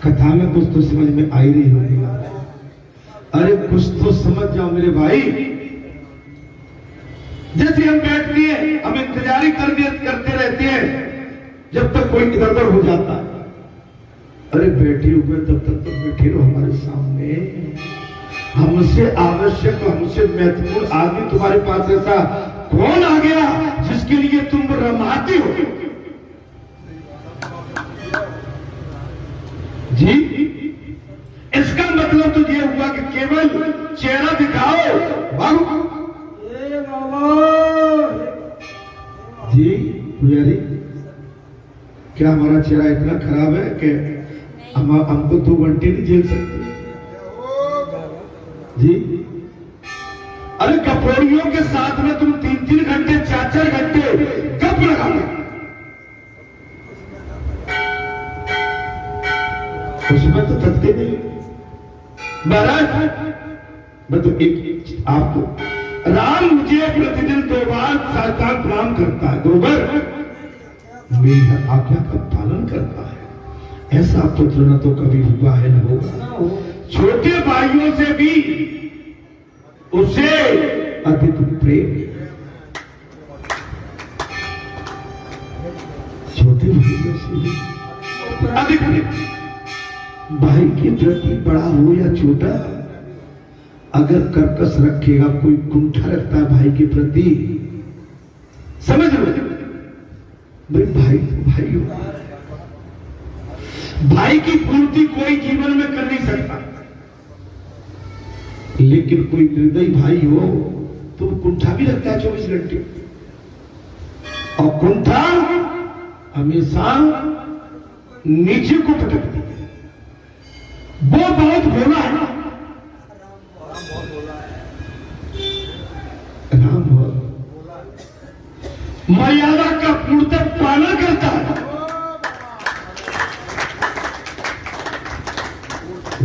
कथा में कुछ तो समझ में आई नहीं होगी। अरे कुछ तो समझ जाओ मेरे भाई। जैसे हम बैठते हैं, हम इंतजारी करते रहते हैं जब तक कोई इधर उधर हो जाता है। अरे बैठे हुए तब तक तो बैठे रहो हमारे सामने। हमसे आवश्यक, हमसे महत्वपूर्ण आदमी तुम्हारे पास ऐसा कौन आ गया जिसके लिए तुम रमाते हो? जी, इसका मतलब तो ये हुआ कि केवल चेहरा दिखाओ भागो। जी पुजारी, क्या हमारा चेहरा इतना खराब है कि हमको 2 घंटे नहीं झेल सकते? जी, अरे कपोड़ियों के साथ में तुम 3-3 घंटे 4-4 घंटे कब लगाओगे? उसमें तो थकते नहीं महाराज। मैं तो एक आपको, राम मुझे प्रतिदिन 2 बार साष्टांग प्रणाम करता है, 2 बार मेरी आज्ञा का पालन करता है। ऐसा पुत्र न तो कभी हुआ है न होगा। छोटे भाइयों से भी उसे अधिक प्रेम, छोटे भाइयों से भी अधिक प्रेम। भाई के प्रति बड़ा हो या छोटा, अगर कर्कश रखेगा, कोई कुंठा रखता है भाई के प्रति, समझ लो भाई तो भाई होगा। भाई की पूर्ति कोई जीवन में कर नहीं सकता, लेकिन कोई निर्दयी भाई हो तो कुंठा भी रखता है 24 घंटे। और कुंठा हमेशा नीचे को पटकती है। वो बहुत भोला है, राम मर्यादा का पूर्णतः पालन करता है।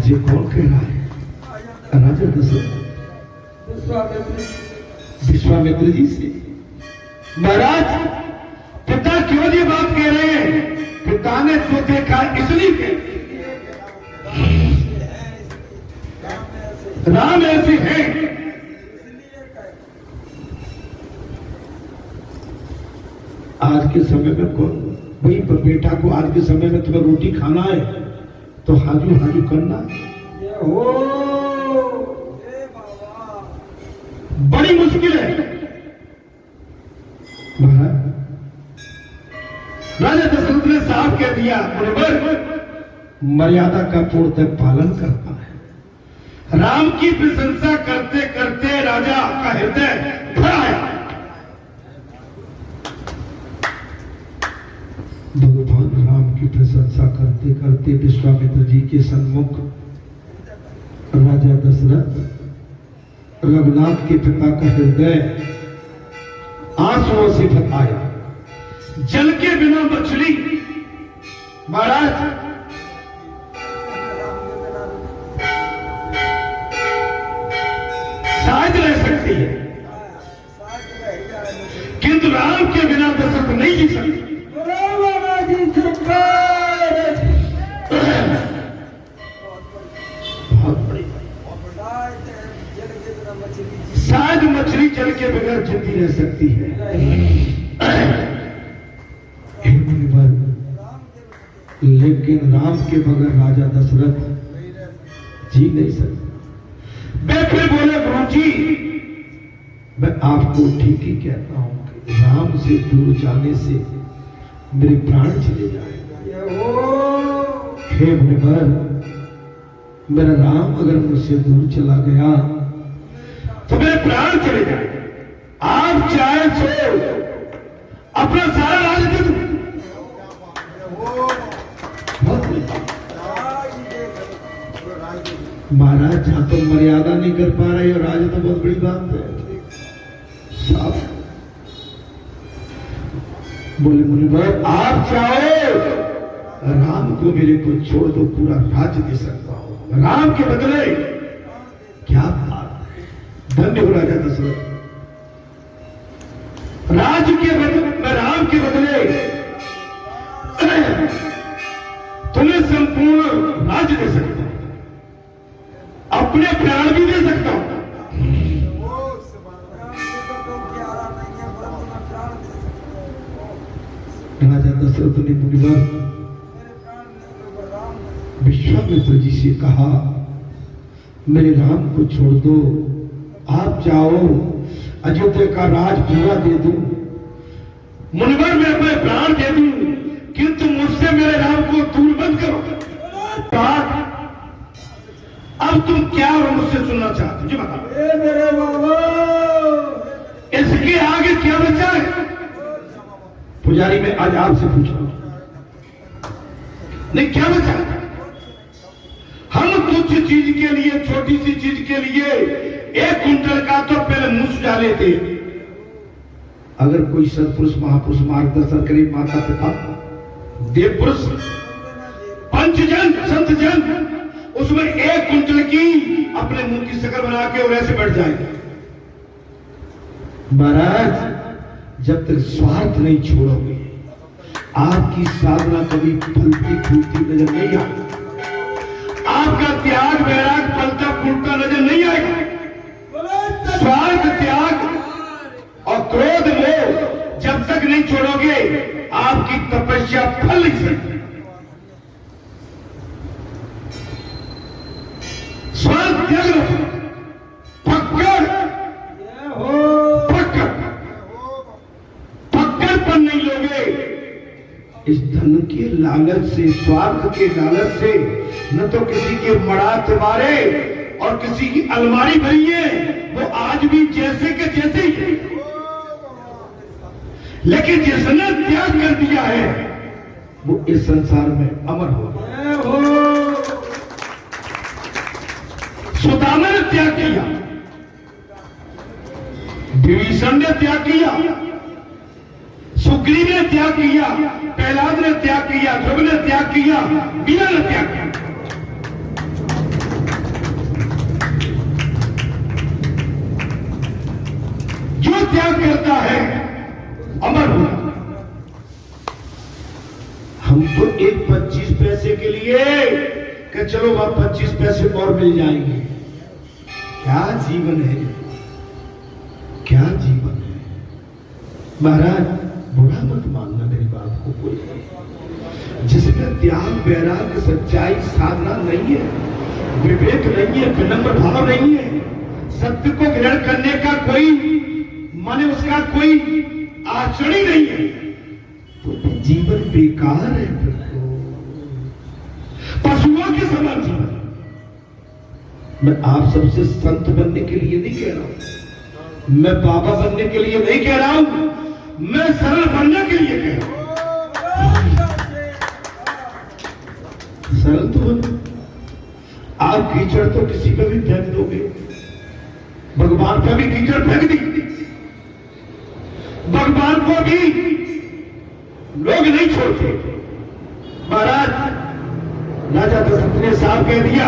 ये कौन कह रहा है? राजा दशरथ विश्वामित्र जी से। महाराज, पिता क्यों ये बात कह रहे हैं? पिता ने तो देखा इसलिए राम ऐसे हैं। आज के समय में कौन वही बेटा को आज के समय में तुम्हें रोटी खाना है तो हाजू हाजू करना बड़ी मुश्किल है। राजा दशरथ ने साफ कह दिया, मर्यादा का पूर्णतः पालन करता है। राम की प्रशंसा करते करते राजा का हृदय भर आया। भगवान राम की प्रशंसा करते करते विश्वामित्र जी के सन्मुख राजा दशरथ रघुनाथ के पिता का हृदय आंसुओं से भर आया। जल के बिना मछली महाराज शायद रह सकती है, किंतु राम के बिना दशरथ नहीं जी सकती। बहुत बड़ी शायद मछली जल के बगैर जिंदी रह सकती है, लेकिन राम के बगैर राजा दशरथ जी नहीं सकते। मैं फिर बोले, गुरु जी मैं आपको ठीक ही कहता हूं कि राम से दूर जाने से मेरे प्राण चले जाएंगे। हे मुनिवर, मेरा राम अगर मुझसे दूर चला गया तो मेरे प्राण चले जाएंगे। आप चाहे तो अपना सारा राज महाराज, जहां तो मर्यादा नहीं कर पा रहे और राज तो बहुत बड़ी बात है। साफ बोले, मुनिवर आप चाहो राम को मेरे को छोड़ दो, पूरा राज्य दे सकता हूं राम के बदले। क्या बात है, धन्य हो राजा दशरथ। राज्य के बदले, राम के बदले तुम्हें संपूर्ण राज्य दे सकता हूं, अपने प्राण भी दे सकता हूं। राजा दशरथ ने मुनिवर विश्वामित्र जी से कहा, मेरे राम को छोड़ दो, आप जाओ, अयोध्या का राज पूरा दे दूं, मुनिवर मैं अपने प्राण दे दूं, किंतु मुझसे मेरे राम को दूर मत करो। अब तुम क्या और मुझसे सुनना चाहते हो जी बताओ। मेरे बाबा इसके आगे क्या बचा है? पुजारी मैं आज आपसे पूछ रहा हूं, नहीं क्या बचा? हम कुछ चीज के लिए, छोटी सी चीज के लिए 1 कुंटल का तो पहले मुंह डाले थे। अगर कोई सत्पुरुष महापुरुष मार्गदर्शन करे, माता पिता देव पुरुष पंचजन संतजन, उसमें 1 कुंटल की अपने मुंह की शक्ल बना के और ऐसे बैठ जाए। महाराज जब तक स्वार्थ नहीं छोड़ोगे, आपकी साधना कभी फलती फूलती नजर नहीं आएगी, आपका त्याग वैराग फलता फूलता नजर नहीं आएगा। स्वार्थ त्याग और क्रोध मोह जब तक नहीं छोड़ोगे, आपकी तपस्या फल नहीं सकती। स्वार्थ त्याग पक्कड़पन नहीं लोगे, इस धन के लालच से, स्वार्थ के लालच से न तो किसी के मड़ात मारे और किसी की अलमारी भरी है, वो आज भी जैसे के जैसे ही है। लेकिन जिसने त्याग कर दिया है वो इस संसार में अमर हो। सुदामा ने त्याग किया, विभीषण ने त्याग किया, सुग्रीव ने त्याग किया, प्रहलाद ने त्याग किया, ध्रुव ने त्याग किया, मीरा ने त्याग किया। जो त्याग करता है अमर होगा। हमको एक 25 पैसे के लिए कि चलो वहां 25 पैसे और मिल जाएंगे, क्या जीवन है, क्या जीवन है। महाराज बुरा मत मानना मेरी बात को, कोई जिसमें त्याग वैराग्य सच्चाई साधना नहीं है, विवेक नहीं है, विनम्र भाव नहीं है, सत्य को ग्रहण करने का कोई माने उसका कोई आचरण ही नहीं है, तो जीवन बेकार है। फिर तो पशुओं के समान जीवन। मैं आप सबसे संत बनने के लिए नहीं कह रहा हूं, मैं बाबा बनने के लिए नहीं कह रहा हूं, मैं सरल बनने के लिए कह रहा हूं। सरल तो बनो। आप कीचड़ तो किसी पे भी फेंक दोगे, भगवान पे भी कीचड़ फेंक दी, भगवान को भी लोग नहीं छोड़ते। महाराज राजा दशरथ ने साफ कह दिया,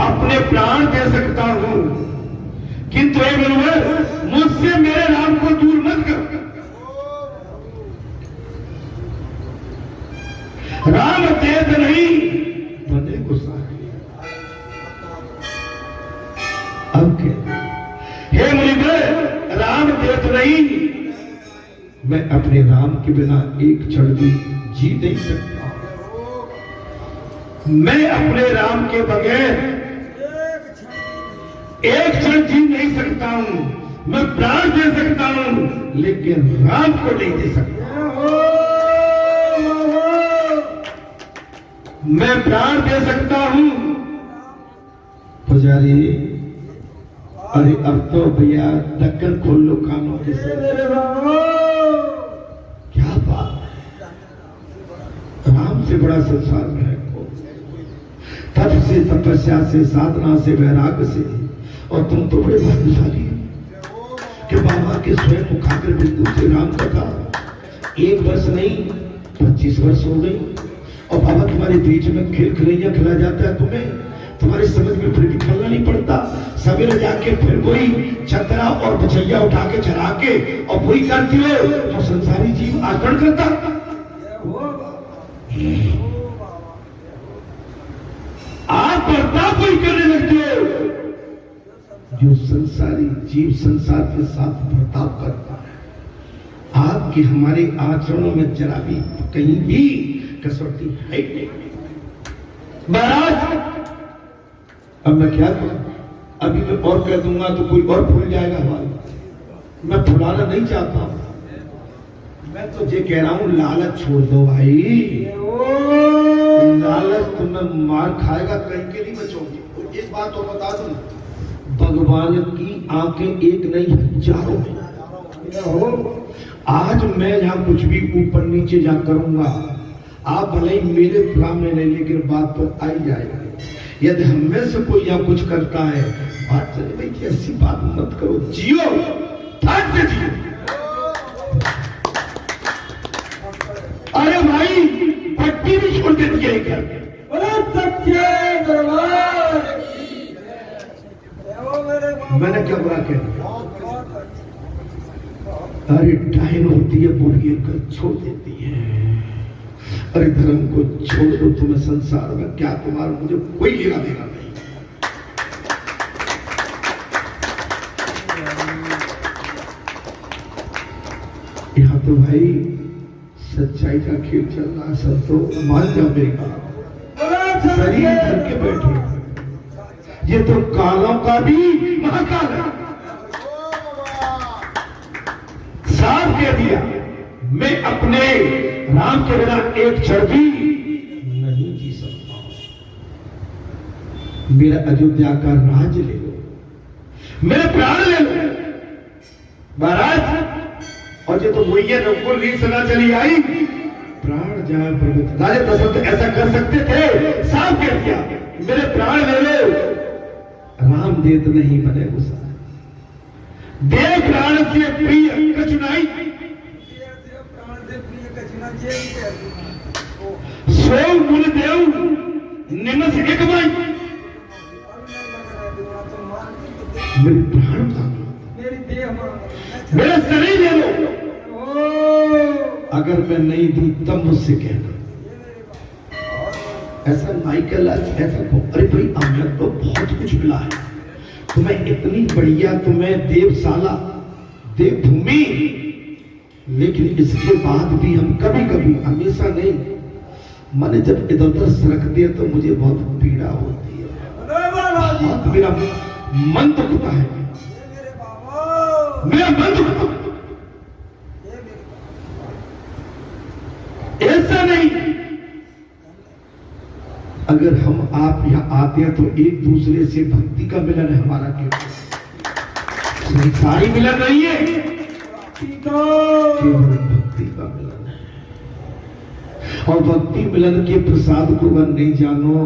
अपने प्राण दे सकता हूं, किंतु हे मुनिवर मुझसे मेरे राम को दूर मत कर। राम देत नहीं बने गुस्सा। अब क्या, हे मुनिवर राम देत नहीं, मैं अपने राम के बिना एक क्षण भी जी नहीं सकता, मैं अपने राम के बगैर एक क्षण जी नहीं सकता हूं। मैं प्राण दे सकता हूं लेकिन राम को नहीं दे सकता। मैं प्राण दे सकता हूं। पुजारी अरे अब तो भैया ढक्कन खोल लो कानों के से। क्या बात है, राम से बड़ा संसार में है। तप से, तपस्या से, साधना से, वैराग्य से, और तुम तो बड़े भाग्यशाली हो कि बाबा के स्वयं मुखाग्र बिंदु से राम कथा 1 वर्ष नहीं 25 वर्ष हो गई, और बाबा तुम्हारे बीच में खिलखिलैया खिला जाता है, तुम्हारी समझ में फिर भी खलना नहीं पड़ता। सवेरे जाके फिर वही छतरा और बछैया उठा के चढ़ा के और वही करती हो तो संसारी जीव आचरण करता। आप बर्ताव कोई करने लगते हो जो संसारी जीव संसार के साथ बर्ताव करता है। आपके हमारे आचरणों में जरा भी कहीं भी कसौटी है नहीं। महाराज अब मैं क्या करूं? अभी मैं और कह दूंगा तो कोई और भूल जाएगा हमारा। मैं भुलाना नहीं चाहता हूं। मैं तो ये कह रहा हूं लालच छोड़ दो भाई। लालच तुम्हें मार खाएगा, कहीं के नहीं बचोगे। एक बात और बता दूं, भगवान की आंखें एक नहीं हजारों में। आज मैं यहां कुछ भी ऊपर नीचे जा करूंगा, आप भले ही मेरे सामने नहीं, लेकिन बात पर आई जाएगी। यदि हम में से कोई यहां कुछ करता है, बात चले भाई कि ऐसी बात मत करो, जियो ठाक से जियो। अरे भाई पट्टी भी छोड़ देती है क्या? मैंने क्या बुरा किया? अरे डायन होती है, बोलिए कर छोड़ देती है। अरे धर्म को छोड़ दो, तुम्हें संसार में क्या, तुम्हारा मुझे कोई लेना देना नहीं। यहाँ तो भाई सच्चाई का खेल चल रहा है। सब तो मान जाओ मेरी बात, शरीर धर के बैठे। ये तो कालों का भी महाकाल है। साफ कह दिया, मैं अपने राम के बिना एक क्षण भी नहीं जी सकता। मेरा अयोध्या का राज ले लो, मेरे प्राण ले लो महाराज। और ये तो वही है नकुल की सदा चली आई, प्राण जाए प्रभु। राजा दशरथ ऐसा कर सकते थे, साफ कह दिया मेरे प्राण ले लो। राम देत नहीं बने गुस्सा, देव प्राण से प्रिय कचुनाई, सो मुन देव निमस एक माई। मेरे प्राण मेरा शरीर ले लो। अगर मैं नहीं दी तब मुझसे कहना। ऐसा माइकल ऐसा अरे भाई हमें तो बहुत कुछ मिला है तुम्हें, इतनी बढ़िया तुम्हें देवशाला देवभूमि, लेकिन इसके बाद भी हम कभी कभी, हमेशा नहीं, मैंने जब इधर उधर सरकते हैं तो मुझे बहुत पीड़ा होती है, बहुत मेरा मन दुखता है, मेरा मन दुखता है। ऐसा नहीं, अगर हम आप यहां आते हैं तो एक दूसरे से भक्ति का मिलन है हमारा, संसारी मिलन नहीं है, केवल भक्ति का मिलन है। और भक्ति मिलन के प्रसाद को अगर नहीं जानो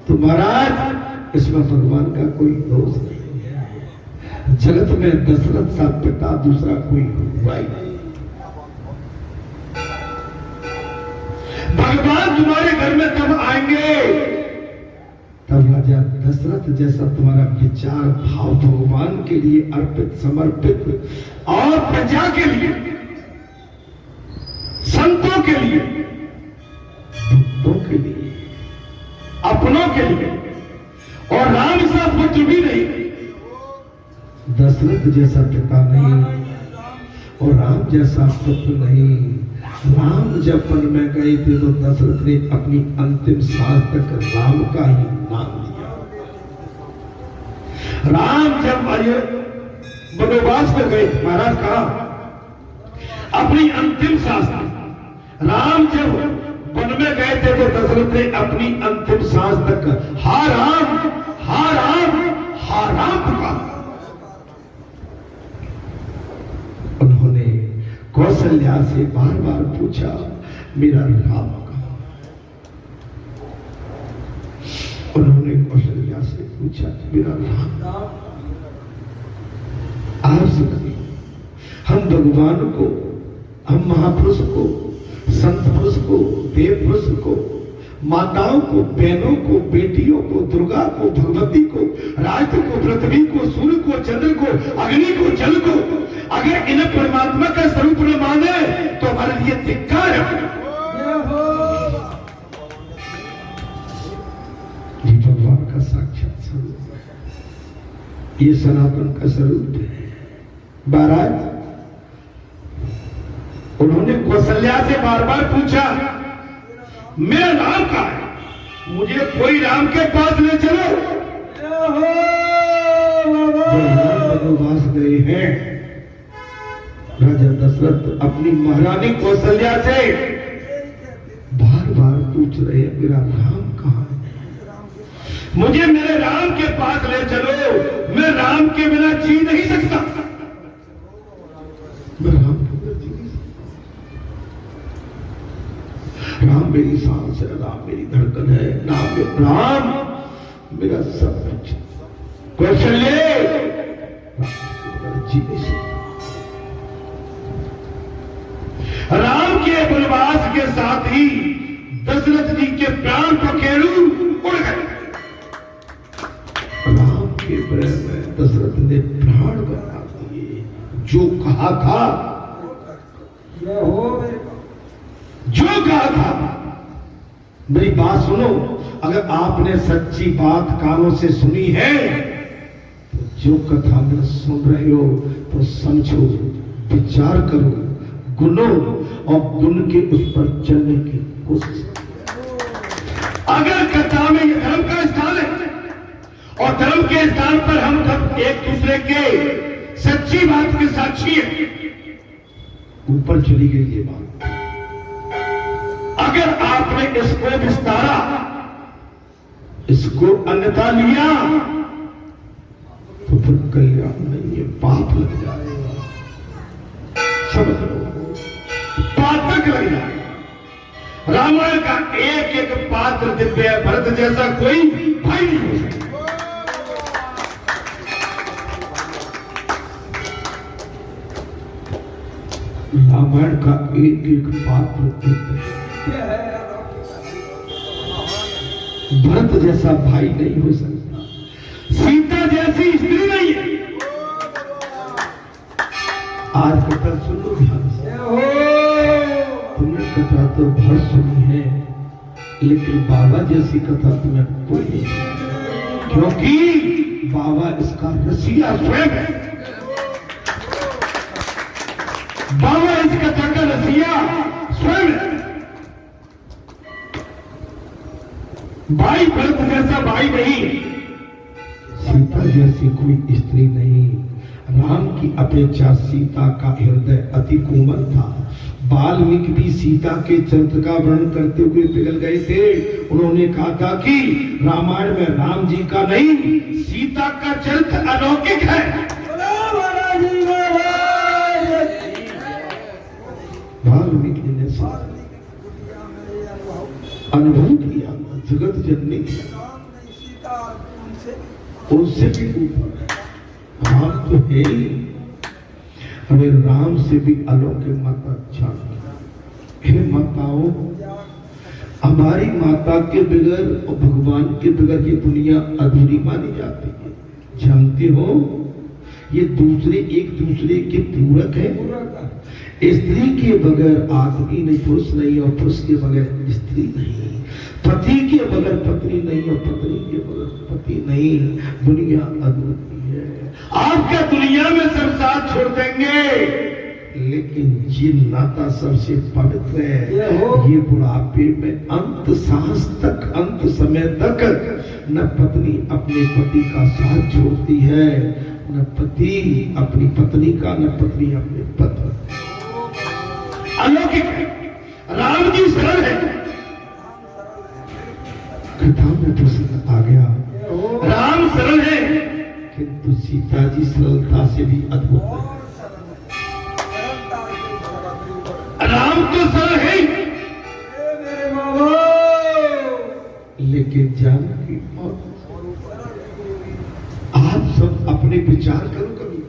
तो महाराज इसमें भगवान का कोई दोष नहीं है। जगत में दशरथ सा पिता दूसरा कोई हुआ ही नहीं। भगवान तुम्हारे घर में तब आएंगे तब राजा दशरथ जैसा तुम्हारा विचार भाव भगवान के लिए अर्पित समर्पित, और प्रजा के लिए, संतों के लिए, भक्तों के लिए, अपनों के लिए, और राम सा पुत्र भी नहीं, दशरथ जैसा पिता नहीं और राम जैसा पुत्र नहीं। राम जब वन में गए थे तो दशरथ ने अपनी अंतिम सांस तक राम का ही नाम लिया। राम जब वनवास में गए, महाराज कहा अपनी अंतिम सांस, राम जब वन में गए थे तो दशरथ ने अपनी अंतिम सांस तक हा राम हा राम हा राम पुकारा। उन्होंने कौशल्या से बार बार पूछा मेरा राम कहाँ? उन्होंने कौशल्या से पूछा मेरा राम। आप सुनिए, हम भगवान को, हम महापुरुष को, संत पुरुष को, देव पुरुष को, माताओं को, बहनों को, बेटियों को, दुर्गा को, भगवती को, राज को, पृथ्वी को, सूर्य को, चंद्र को, अग्नि को, जल को, अगर इन्हें परमात्मा का स्वरूप न माने तो हमारे लिए धिक्कार है। ये सनातन का स्वरूप है। महाराज उन्होंने कौशल्या से बार बार पूछा, मेरा राम कहाँ है? मुझे कोई राम के पास ले चलो। वनवास गए हैं। राजा दशरथ अपनी महारानी कौशल्या से बार बार पूछ रहे हैं, मेरा राम कहाँ है? मुझे मेरे राम के पास ले चलो, मैं राम के बिना जी नहीं सकता। मैं राम के बिना जी नहीं सकता। राम मेरी सांस है, राम मेरी धड़कन है, राम मेरा सब कुछ। कौशल्य जी नहीं सकता। राम के वनवास के साथ ही दशरथ जी के प्राण पखेरु उड़ गए। राम के प्रेम में दशरथ ने प्राण बना दिए। जो कहा था, जो कहा था, मेरी बात सुनो। अगर आपने सच्ची बात कानों से सुनी है तो जो कथा में सुन रहे हो तो समझो, विचार करो, गुनो और गुण के उस पर चलने की कोशिश। अगर कथा में ये धर्म का स्थान है और धर्म के स्थान पर हम सब एक दूसरे के सच्ची बात के साक्षी हैं, ऊपर चली गई ये बात। अगर आपने इसको विस्तारा, इसको अन्यथा लिया तो फिर कल्याण नहीं है, पाप लग जाएगा। समझ लो, पातक लग जाएगा। रामायण का एक एक पात्र दिव्य है। भरत जैसा कोई भाई नहीं हो सकता। रामायण का एक एक पात्र दिव्य है। भरत जैसा भाई नहीं हो सकता। सीता जैसी स्त्री नहीं है। आज कथा सुनो ध्यान से। तुमने कथा तो बहुत सुनी है, लेकिन बाबा जैसी कथा तुम्हें कोई नहीं सुनी, क्योंकि बाबा इसका रसिया स्वयं है। बाबा इस कथा का रसिया स्वयं है। भाई भरत जैसा भाई नहीं, सीता जैसी कोई स्त्री नहीं। राम की अपेक्षा सीता का हृदय अति कोमल था। वाल्मीकि भी सीता के चरित्र का वर्णन करते हुए पिघल गए थे। उन्होंने कहा था कि रामायण में राम जी का नहीं, सीता का चरित्र अलौकिक है। वाल्मीकि ने अनुभव किया, जगत जननी उनसे भी ऊपर राम तो है ही। हमें राम से भी अलौकिक माता अच्छा। हे माताओं, हमारी माता के बगैर और भगवान के बगैर ये दुनिया अधूरी मानी जाती है। जानते हो, ये दूसरे एक दूसरे के पूरक है। स्त्री के बगैर आदमी नहीं, पुरुष नहीं, और पुरुष के बगैर स्त्री नहीं, पति के बगैर पत्नी नहीं, और पत्नी के बगैर पति नहीं। दुनिया अद्भुत है। आप क्या दुनिया में सब साथ छोड़ देंगे, लेकिन ये नाता सबसे पवित्र है। ये बुढ़ापे में अंत सांस तक, अंत समय तक न पत्नी अपने पति का साथ छोड़ती है, न पति अपनी पत्नी का, न पत्नी अपने पति। अलौकिक है। राम जी सरल है। कथा में प्रश्न आ गया, राम सरल है, किंतु सीता जी सरलता से भी अद्भुत है। राम तो सरल है, लेकिन जानकी मौत। आप सब अपने विचार करो कभी।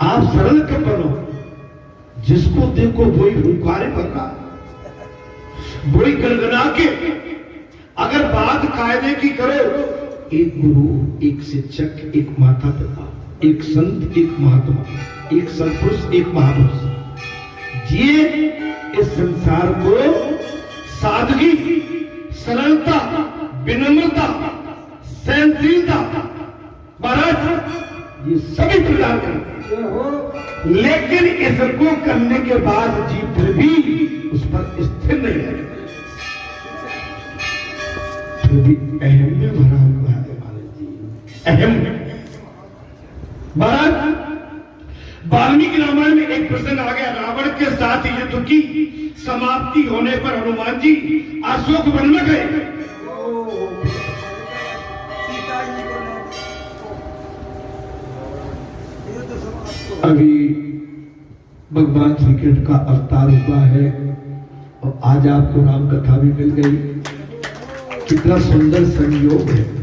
आप सरल कब बनो? जिसको देखो वही हुंकारे भर रहा, वही गनगना के। अगर बात कायदे की करो, एक गुरु, एक शिक्षक, एक माता पिता, एक संत, एक महात्मा, एक सत्पुरुष, एक महापुरुष, ये इस संसार को सादगी, सरलता, विनम्रता, सहनशीलता, महाराज करने के बाद जीव फिर भी उस पर स्थिर नहीं है, फिर भी अहम में भरा हुआ है महाराज जी, अहम। महाराज वाल्मीकि रामायण में एक प्रसंग आ गया, रावण के साथ युद्ध की समाप्ति होने पर हनुमान जी अशोक वन में गए। अभी भगवान श्री कृष्ण का अवतार हुआ है और आज आपको राम कथा भी मिल गई। कितना सुंदर संयोग है।